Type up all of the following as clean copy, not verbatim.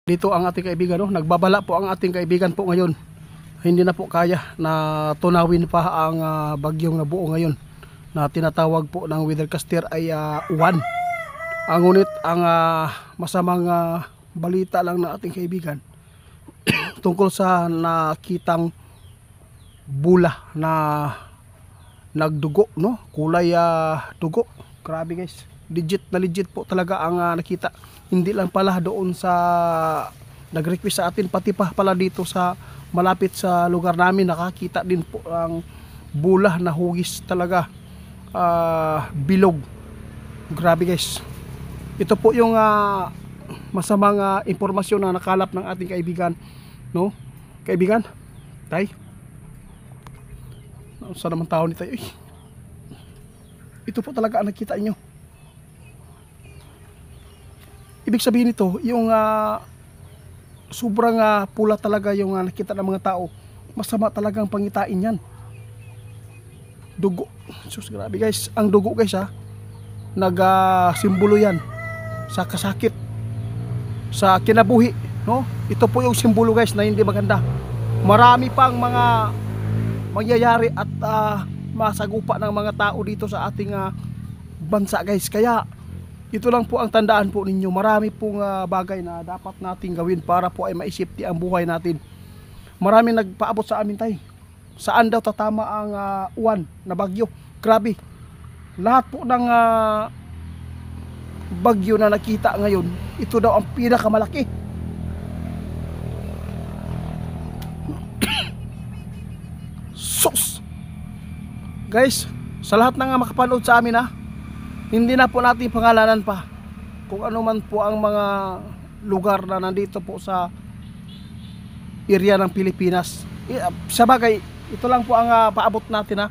Dito ang ating kaibigan, no? Nagbabala po ang ating kaibigan po ngayon. Hindi na po kaya na tunawin pa ang bagyong nabuo ngayon na tinatawag po ng weathercaster ay uwan. Ngunit ang masamang balita lang ng ating kaibigan tungkol sa nakitang bula na nagdugo, no? Kulay dugo. Grabe guys, legit na legit po talaga ang nakita. Hindi lang pala doon sa nag-request sa atin, pati pa pala dito sa malapit sa lugar namin nakakita din po ang bula na hugis talaga, bilog. Grabe guys, ito po yung masamang impormasyon na nakalap ng ating kaibigan, no? Kaibigan, tay, saan naman tao ni tayo? Ito po talaga ang nakita nyo. Ibig sabihin nito, yung sobrang pula talaga yung nakita ng mga tao. Masama talagang pangitain yan. Dugo. Sus, grabe guys. Ang dugo guys nag-simbolo yan sa kasakit, sa kinabuhi, no? Ito po yung simbolo guys na hindi maganda. Marami pang mga mangyayari at masagupa ng mga tao dito sa ating bansa guys. Kaya ito lang po ang tandaan po ninyo. Marami pong bagay na dapat nating gawin para po ay maisipti ang buhay natin. Marami nagpaabot sa amin tay. Saan daw tatama ang uwan na bagyo? Grabe. Lahat po ng bagyo na nakita ngayon, ito daw ang pinakamalaki. Sus! Guys, sa lahat ng makapanood sa amin hindi na po natin pangalanan pa kung ano man po ang mga lugar na nandito po sa area ng Pilipinas. Sa bagay, ito lang po ang paabot natin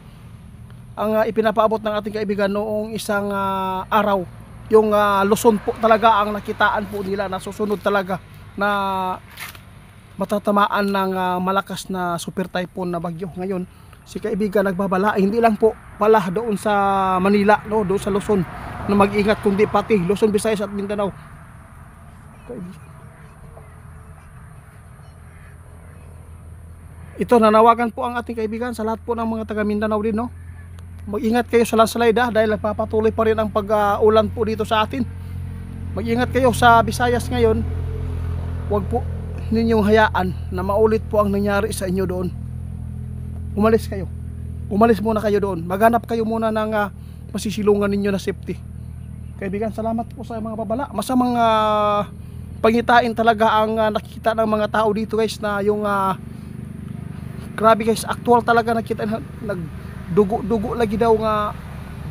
ang ipinapaabot ng ating kaibigan noong isang araw. Yung Luzon po talaga ang nakitaan po nila na susunod talaga na matatamaan ng malakas na super typhoon na bagyo. Ngayon si kaibigan nagbabala, hindi lang po pala doon sa Manila, no, doon sa Luzon na mag-ingat, kundi pati Luzon, Visayas at Mindanao. Ito, nanawagan po ang ating kaibigan sa lahat po ng mga taga Mindanao din, no? Mag-ingat kayo sa landslide dahil nagpapatuloy pa rin ang pag-ulan po dito sa atin. Mag-ingat kayo sa Visayas ngayon. Huwag po ninyong hayaan na maulit po ang nangyari sa inyo doon. Umalis kayo. Umalis muna kayo doon. Maghanap kayo muna ng masisilungan ninyo na safety. Kaibigan, salamat po sa mga babala. Masamang pangitain talaga ang nakikita ng mga tao dito guys, na yung grabe guys, actual talaga nakita, nagdugo-dugo lagi daw nga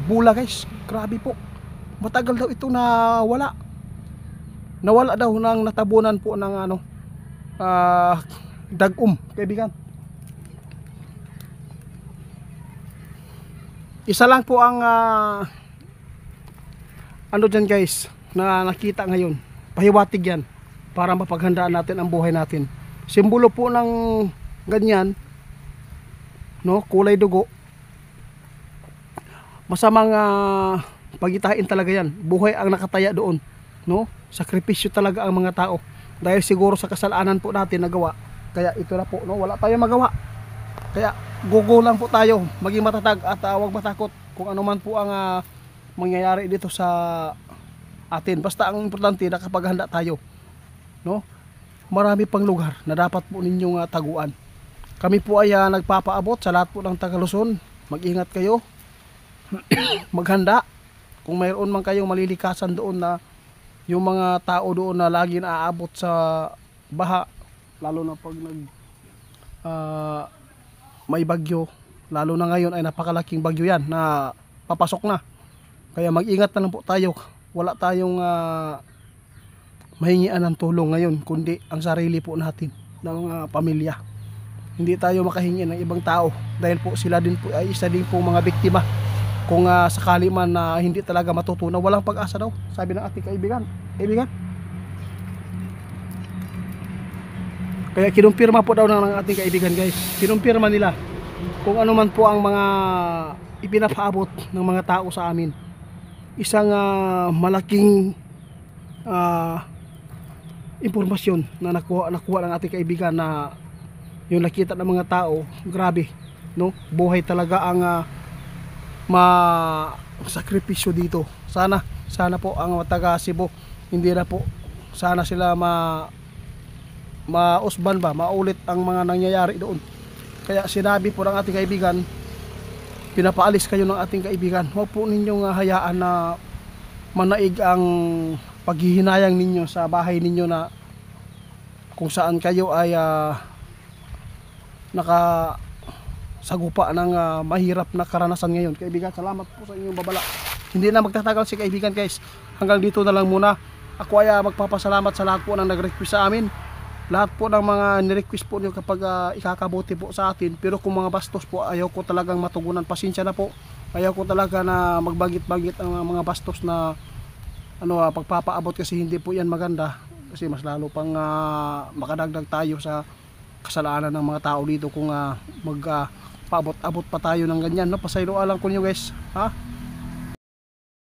bula guys. Grabe po. Matagal daw ito na wala. Nawala daw nang natabunan po ng dagom, kaibigan. Isa lang po ang ano dyan guys na nakita ngayon. Pahiwatig yan para mapaghandaan natin ang buhay natin. Simbolo po ng ganyan, no, kulay dugo. Masamang pagitain talaga yan. Buhay ang nakataya doon, no? Sakripisyo talaga ang mga tao dahil siguro sa kasalanan po natin nagawa. Kaya ito na po, no? Wala tayong magawa. Kaya gugo lang po tayo, maging matatag at huwag matakot kung ano man po ang mangyayari dito sa atin. Basta ang importante nakapaghanda tayo, no? Marami pang lugar na dapat po ninyong taguan. Kami po ay nagpapaabot sa lahat po ng taga Luzon. Mag-ingat kayo. Maghanda. Kung mayroon man kayong malilikasan doon na yung mga tao doon na lagi naaabot sa baha, lalo na pag may bagyo, lalo na ngayon ay napakalaking bagyo yan na papasok na. Kaya mag-ingat na lang po tayo. Wala tayong mahingian ng tulong ngayon kundi ang sarili po natin ng pamilya. Hindi tayo makahingi ng ibang tao dahil po sila din po ay isa din po mga biktima. Kung sakali man na hindi talaga matutunaw, walang pag-asa daw, sabi ng ating kaibigan. Kaya kinumpirma po daw ng ating kaibigan guys. Kinumpirma nila kung ano man po ang mga ipinapaabot ng mga tao sa amin. Isang malaking impormasyon na nakuha ng ating kaibigan na yung nakita ng mga tao, grabe, no? Buhay talaga ang sakripisyo dito. Sana po ang taga Cebu hindi na po sana sila mausban ba, maulit ang mga nangyayari doon. Kaya sinabi po ng ating kaibigan, pinapaalis kayo ng ating kaibigan. Huwag po ninyong hayaan na manaig ang paghihinayang ninyo sa bahay ninyo na kung saan kayo ay nakasagupa ng mahirap na karanasan ngayon. Kaibigan, salamat po sa inyong babala. Hindi na magtatagal si kaibigan, guys. Hanggang dito na lang muna. Ako ay magpapasalamat sa lahat po ng nag-request sa amin. Lahat po ng mga ni-request po niyo kapag ikakabuti po sa atin. Pero kung mga bastos po, ayaw ko talagang matugunan. Pasensya na po. Ayaw ko talaga na magbagit-bagit ang mga bastos na pagpapaabot, kasi hindi po yan maganda. Kasi mas lalo pang makadagdag tayo sa kasalanan ng mga tao dito kung magpaabot-abot pa tayo ng ganyan, no? Pasayloan lang ko niyo, guys, ha?